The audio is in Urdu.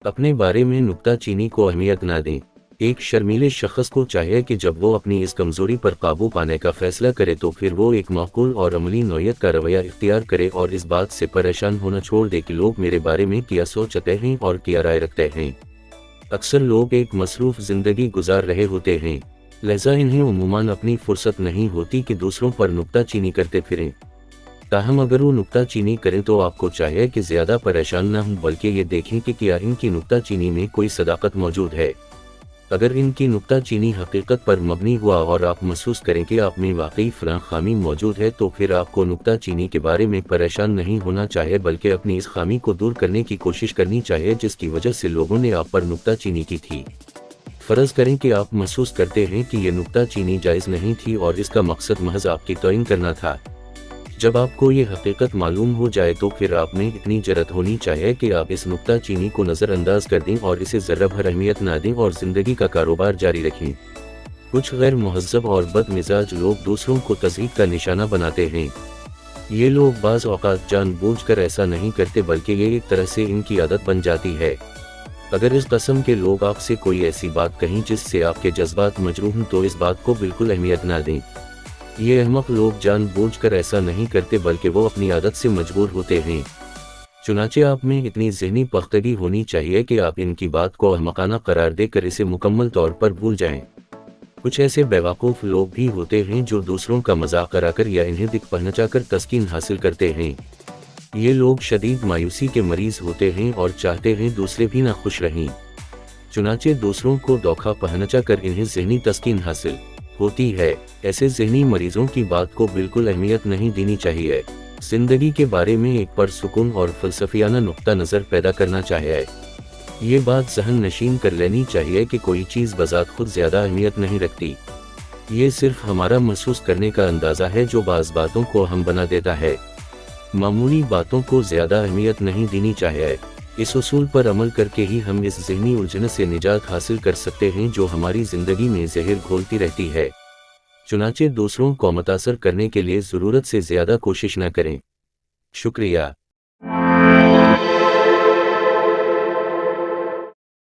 اپنے بارے میں نکتہ چینی کو اہمیت نہ دیں۔ ایک شرمیلے شخص کو چاہیے کہ جب وہ اپنی اس کمزوری پر قابو پانے کا فیصلہ کرے تو پھر وہ ایک معقول اور عملی نوعیت کا رویہ اختیار کرے اور اس بات سے پریشان ہونا چھوڑ دے کہ لوگ میرے بارے میں کیا سوچتے ہیں اور کیا رائے رکھتے ہیں۔ اکثر لوگ ایک مصروف زندگی گزار رہے ہوتے ہیں، لہذا انہیں عموماً اپنی فرصت نہیں ہوتی کہ دوسروں پر نکتہ چینی کرتے پھریں۔ تاہم اگر وہ نکتہ چینی کریں تو آپ کو چاہیے کہ زیادہ پریشان نہ ہوں، بلکہ یہ دیکھیں کہ کیا ان کی نکتہ چینی میں کوئی صداقت موجود ہے۔ اگر ان کی نکتہ چینی حقیقت پر مبنی ہوا اور آپ محسوس کریں کہ آپ میں واقعی فلاں خامی موجود ہے تو پھر آپ کو نکتہ چینی کے بارے میں پریشان نہیں ہونا چاہیے، بلکہ اپنی اس خامی کو دور کرنے کی کوشش کرنی چاہیے جس کی وجہ سے لوگوں نے آپ پر نکتہ چینی کی تھی۔ فرض کریں کہ آپ محسوس کرتے ہیں کہ یہ نکتہ چینی جائز نہیں تھی اور اس کا مقصد محض آپ کی توہین کرنا تھا۔ جب آپ کو یہ حقیقت معلوم ہو جائے تو پھر آپ میں اتنی جرأت ہونی چاہیے کہ آپ اس نکتہ چینی کو نظر انداز کر دیں اور اسے ذرہ بھر اہمیت نہ دیں اور زندگی کا کاروبار جاری رکھیں۔ کچھ غیر مہذب اور بد مزاج لوگ دوسروں کو تضحیک کا نشانہ بناتے ہیں۔ یہ لوگ بعض اوقات جان بوجھ کر ایسا نہیں کرتے بلکہ یہ ایک طرح سے ان کی عادت بن جاتی ہے۔ اگر اس قسم کے لوگ آپ سے کوئی ایسی بات کہیں جس سے آپ کے جذبات مجروح ہوں تو اس بات کو بالکل اہمیت نہ دیں۔ یہ احمق لوگ جان بوجھ کر ایسا نہیں کرتے بلکہ وہ اپنی عادت سے مجبور ہوتے ہیں۔ چنانچہ آپ میں اتنی ذہنی پختگی ہونی چاہیے کہ آپ ان کی بات کو احمقانہ قرار دے کر اسے مکمل طور پر بھول جائیں۔ کچھ ایسے بیوقوف لوگ بھی ہوتے ہیں جو دوسروں کا مذاق کرا کر یا انہیں دکھ پہنچا کر تسکین حاصل کرتے ہیں۔ یہ لوگ شدید مایوسی کے مریض ہوتے ہیں اور چاہتے ہیں دوسرے بھی نہ خوش رہیں، چنانچہ دوسروں کو دھوکہ پہنچا کر انہیں ذہنی تسکین حاصل ہوتی ہے۔ ایسے ذہنی مریضوں کی بات کو بالکل اہمیت نہیں دینی چاہیے۔ زندگی کے بارے میں ایک پرسکون اور فلسفیانہ نقطہ نظر پیدا کرنا چاہیے۔ یہ بات ذہن نشین کر لینی چاہیے کہ کوئی چیز بذات خود زیادہ اہمیت نہیں رکھتی، یہ صرف ہمارا محسوس کرنے کا اندازہ ہے جو بعض باتوں کو اہم بنا دیتا ہے۔ معمولی باتوں کو زیادہ اہمیت نہیں دینی چاہیے۔ اس اصول پر عمل کر کے ہی ہم اس ذہنی الجھن سے نجات حاصل کر سکتے ہیں جو ہماری زندگی میں زہر گھولتی رہتی ہے۔ چنانچہ دوسروں کو متاثر کرنے کے لیے ضرورت سے زیادہ کوشش نہ کریں۔ شکریہ۔